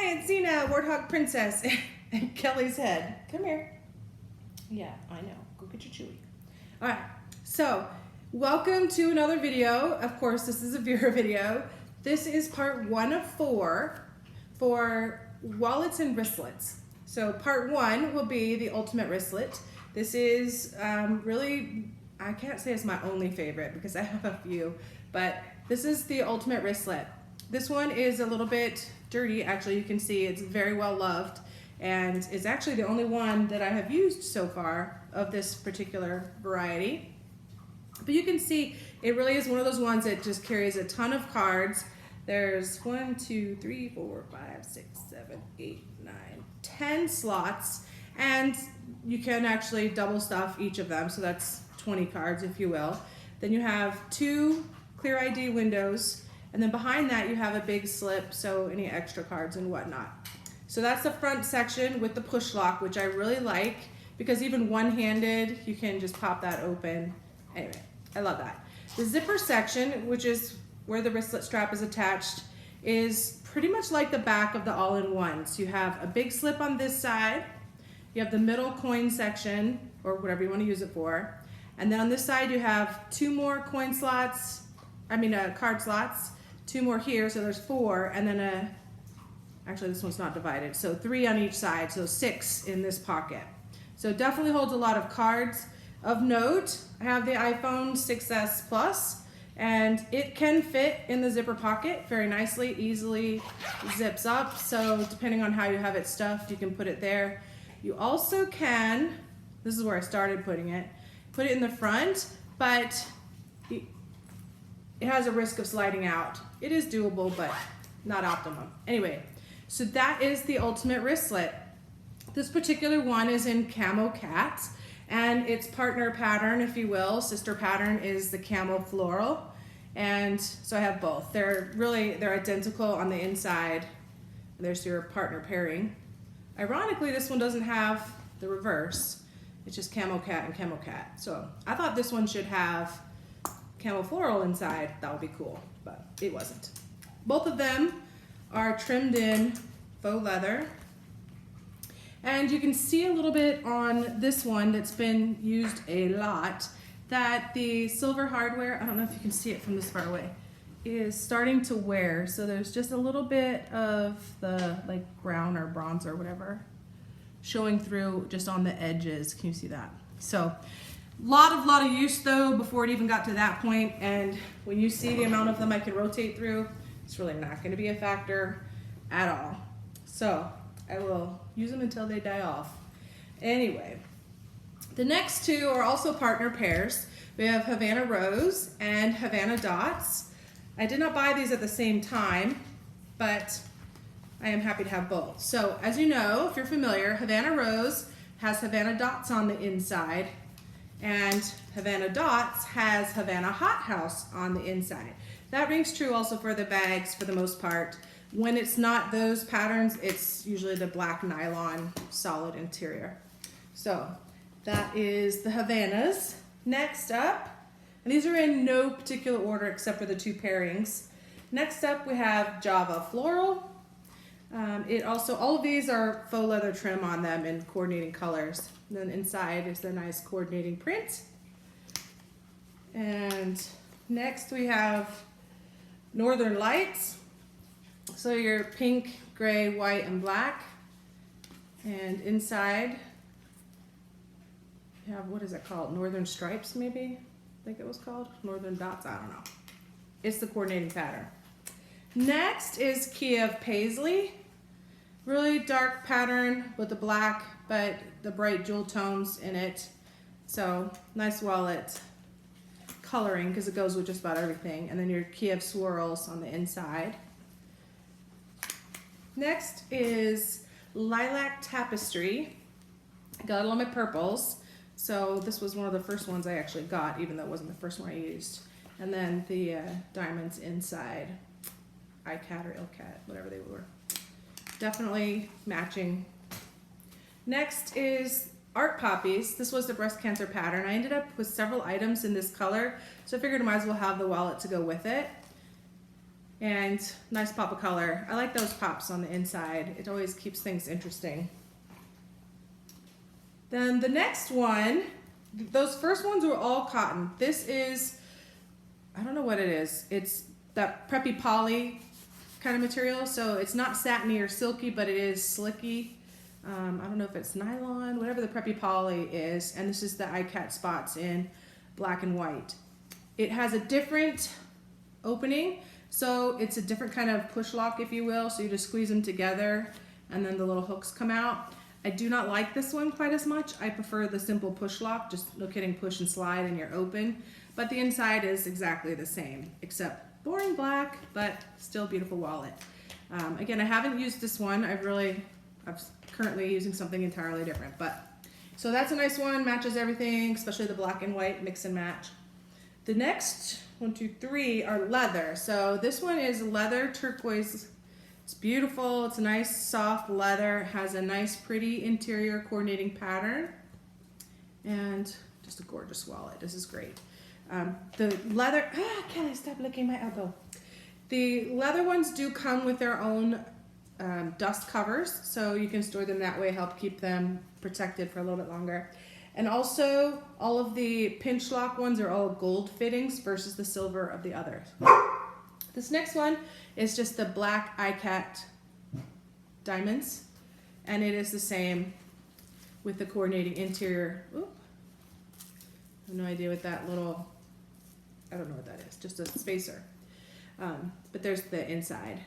Hi, it's Zena, Warthog Princess, and Kelly's head. Come here. Yeah, I know. Go get your chewy. All right, so welcome to another video. Of course, this is a Vera video. This is part 1 of 4 for wallets and wristlets. So part 1 will be the ultimate wristlet. This is really, I can't say it's my only favorite because I have a few, but this is the ultimate wristlet. This one is a little bit dirty. Actually, you can see it's very well loved, and it's actually the only one that I have used so far of this particular variety. But you can see it really is one of those ones that just carries a ton of cards. There's 1, 2, 3, 4, 5, 6, 7, 8, 9, 10 slots, and you can actually double stuff each of them, so that's 20 cards, if you will. Then you have 2 clear ID windows, and then behind that you have a big slip, so any extra cards and whatnot. So that's the front section with the push lock, which I really like, because even one-handed, you can just pop that open. Anyway, I love that. The zipper section, which is where the wristlet strap is attached, is pretty much like the back of the all-in-one. So you have a big slip on this side, you have the middle coin section, or whatever you want to use it for, and then on this side you have 2 more coin slots, card slots, 2 more here, so there's 4, and then actually this one's not divided, so 3 on each side, so 6 in this pocket. So it definitely holds a lot of cards. Of note, I have the iPhone 6s Plus, and it can fit in the zipper pocket very nicely, easily zips up, so depending on how you have it stuffed, you can put it there. You also can, this is where I started putting it, put it in the front, but it has a risk of sliding out. It is doable, but not optimum. Anyway, so that is the ultimate wristlet. This particular one is in Camocat, and its partner pattern, if you will, sister pattern, is the Camofloral. And so I have both. They're identical on the inside. There's your partner pairing. Ironically, this one doesn't have the reverse. It's just Camocat and Camocat. So I thought this one should have Camofloral inside. That would be cool, but it wasn't. Both of them are trimmed in faux leather. And you can see a little bit on this one that's been used a lot that the silver hardware, I don't know if you can see it from this far away, is starting to wear. So there's just a little bit of the like brown or bronze or whatever showing through just on the edges. Can you see that? So lot of use though before it even got to that point, and when you see the amount of them I can rotate through, it's really not going to be a factor at all. So I will use them until they die off. Anyway, the next 2 are also partner pairs. We have Havana Rose and Havana Dots. I did not buy these at the same time, but I am happy to have both. So as you know, if you're familiar, Havana Rose has Havana Dots on the inside, and Havana Dots has Havana Hot House on the inside. That rings true also for the bags for the most part. When it's not those patterns, it's usually the black nylon solid interior. So that is the Havanas. Next up, and these are in no particular order except for the 2 pairings. Next up we have Java Floral. All of these are faux leather trim on them in coordinating colors. And then inside is the nice coordinating print. And next we have Northern Lights. So your pink, gray, white, and black. And inside you have, what is it called? Northern Stripes, maybe? I think it was called. Northern Dots, I don't know. It's the coordinating pattern. Next is Kieve Paisley. Really dark pattern with the black, but the bright jewel tones in it. So nice wallet coloring because it goes with just about everything. And then your Kieve swirls on the inside. Next is Lilac Tapestry. I got it on my purples. So this was one of the first ones I actually got, even though it wasn't the first one I used. And then the diamonds inside. Ikat or Ikat, whatever they were. Definitely matching. Next is Art Poppies. This was the breast cancer pattern. I ended up with several items in this color, so I figured I might as well have the wallet to go with it. and nice pop of color. I like those pops on the inside. It always keeps things interesting. Then the next one, those first ones were all cotton. This is, I don't know what it is. It's that Preppy poly kind of material. So it's not satiny or silky, but it is slicky. I don't know if it's nylon, whatever the Preppy poly is. And this is the Ikat spots in black and white. It has a different opening. So it's a different kind of push lock, if you will. So you just squeeze them together and then the little hooks come out. I do not like this one quite as much. I prefer the simple push lock, just no kidding, push and slide and you're open. But the inside is exactly the same, except boring black, but still beautiful wallet. Again, I haven't used this one. I'm currently using something entirely different. So that's a nice one, matches everything, especially the black and white mix and match. The next 1, 2, 3 are leather. So this one is leather turquoise. It's beautiful. It's a nice soft leather. It has a nice pretty interior coordinating pattern and just a gorgeous wallet. This is great. The leather, Kelly, stop licking my elbow. The leather ones do come with their own dust covers, so you can store them that way, help keep them protected for a little bit longer. And also, all of the pinch lock ones are all gold fittings versus the silver of the others. This next one is just the black Ikat diamonds, and it is the same with the coordinating interior. Oop. I have no idea what that little, I don't know what that is, just a spacer. But there's the inside.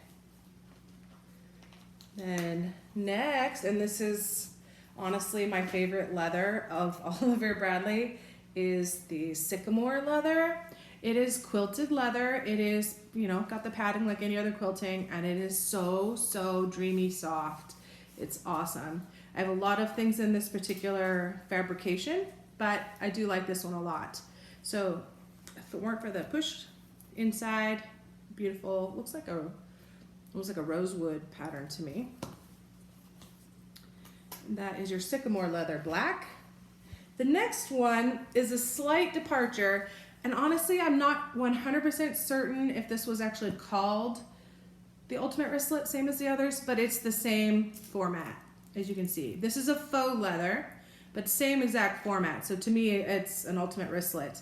Then next, and this is honestly my favorite leather of all of Vera Bradley, is the Sycamore leather. It is quilted leather. It is, got the padding like any other quilting, and it is so dreamy soft. It's awesome. I have a lot of things in this particular fabrication, but I do like this one a lot. So if it weren't for the push inside, beautiful. Looks like a rosewood pattern to me. That is your Sycamore leather black. The next one is a slight departure, and honestly, I'm not 100% certain if this was actually called the Ultimate Wristlet, same as the others, but it's the same format, as you can see. This is a faux leather, but same exact format. So to me, it's an Ultimate Wristlet.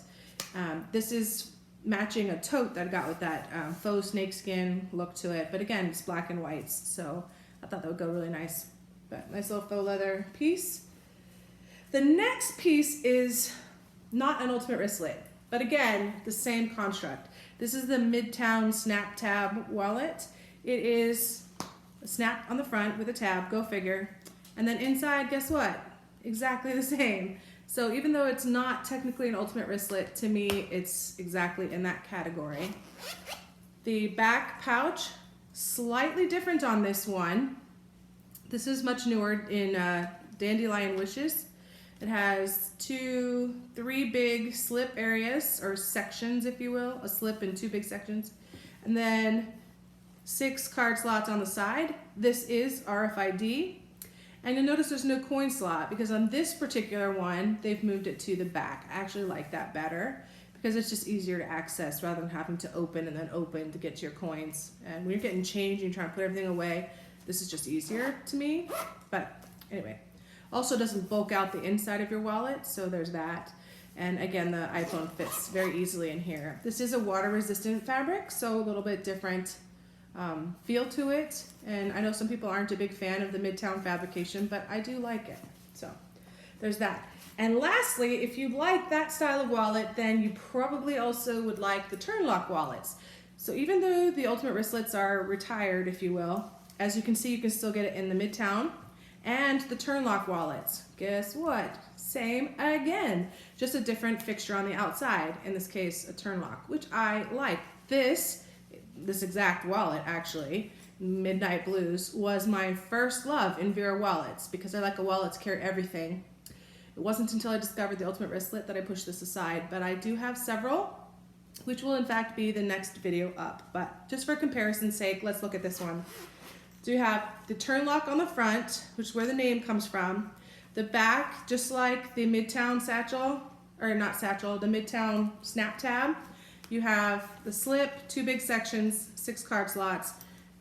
This is matching a tote that I got with that faux snakeskin look to it. But again, it's black and whites, so I thought that would go really nice. But nice little faux leather piece. The next piece is not an Ultimate Wristlet, but again, the same construct. This is the Midtown Snap Tab wallet. It is a snap on the front with a tab, go figure. And then inside, guess what? Exactly the same. So even though it's not technically an Ultimate Wristlet, to me, it's exactly in that category. The back pouch, slightly different on this one. This is much newer in Dandelion Wishes. It has 3 big slip areas, or sections, if you will, a slip and 2 big sections. And then 6 card slots on the side. This is RFID. And you'll notice there's no coin slot, because on this particular one, they've moved it to the back. I actually like that better, because it's just easier to access rather than having to open and then open to get to your coins. And when you're getting change and you're trying to put everything away, this is just easier to me. But anyway, also doesn't bulk out the inside of your wallet, so there's that. And again, the iPhone fits very easily in here. This is a water-resistant fabric, so a little bit different feel to it. And I know some people aren't a big fan of the Midtown fabrication, but I do like it. So there's that. And lastly, if you like that style of wallet, then you probably also would like the Turnlock wallets. So even though the Ultimate Wristlets are retired, if you will, as you can see, you can still get it in the Midtown and the Turnlock wallets. Guess what? Same again, just a different fixture on the outside. In this case, a Turnlock, which I like. This exact wallet, actually, Midnight Blues, was my first love in Vera wallets, because I like a wallet to carry everything. It wasn't until I discovered the Ultimate Wristlet that I pushed this aside, but I do have several, which will in fact be the next video up. But just for comparison's sake, let's look at this one. So you have the Turnlock on the front, which is where the name comes from. The back, just like the Midtown satchel, or not satchel, the Midtown snap tab, you have the slip, 2 big sections, 6 card slots.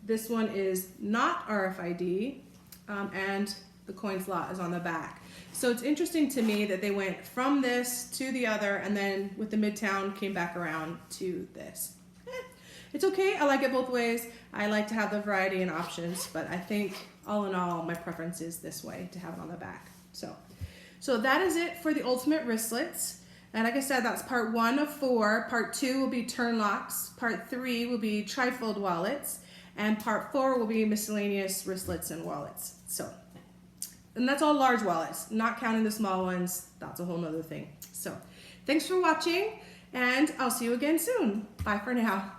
This one is not RFID, and the coin slot is on the back. So it's interesting to me that they went from this to the other, and then with the Midtown came back around to this. It's okay, I like it both ways. I like to have the variety and options, but I think all in all, my preference is this way, to have it on the back. So that is it for the Ultimate Wristlets. And like I said, that's part 1 of 4. Part 2 will be Turnlocks. Part 3 will be trifold wallets. And part 4 will be miscellaneous wristlets and wallets. And that's all large wallets, not counting the small ones. That's a whole nother thing. So thanks for watching, and I'll see you again soon. Bye for now.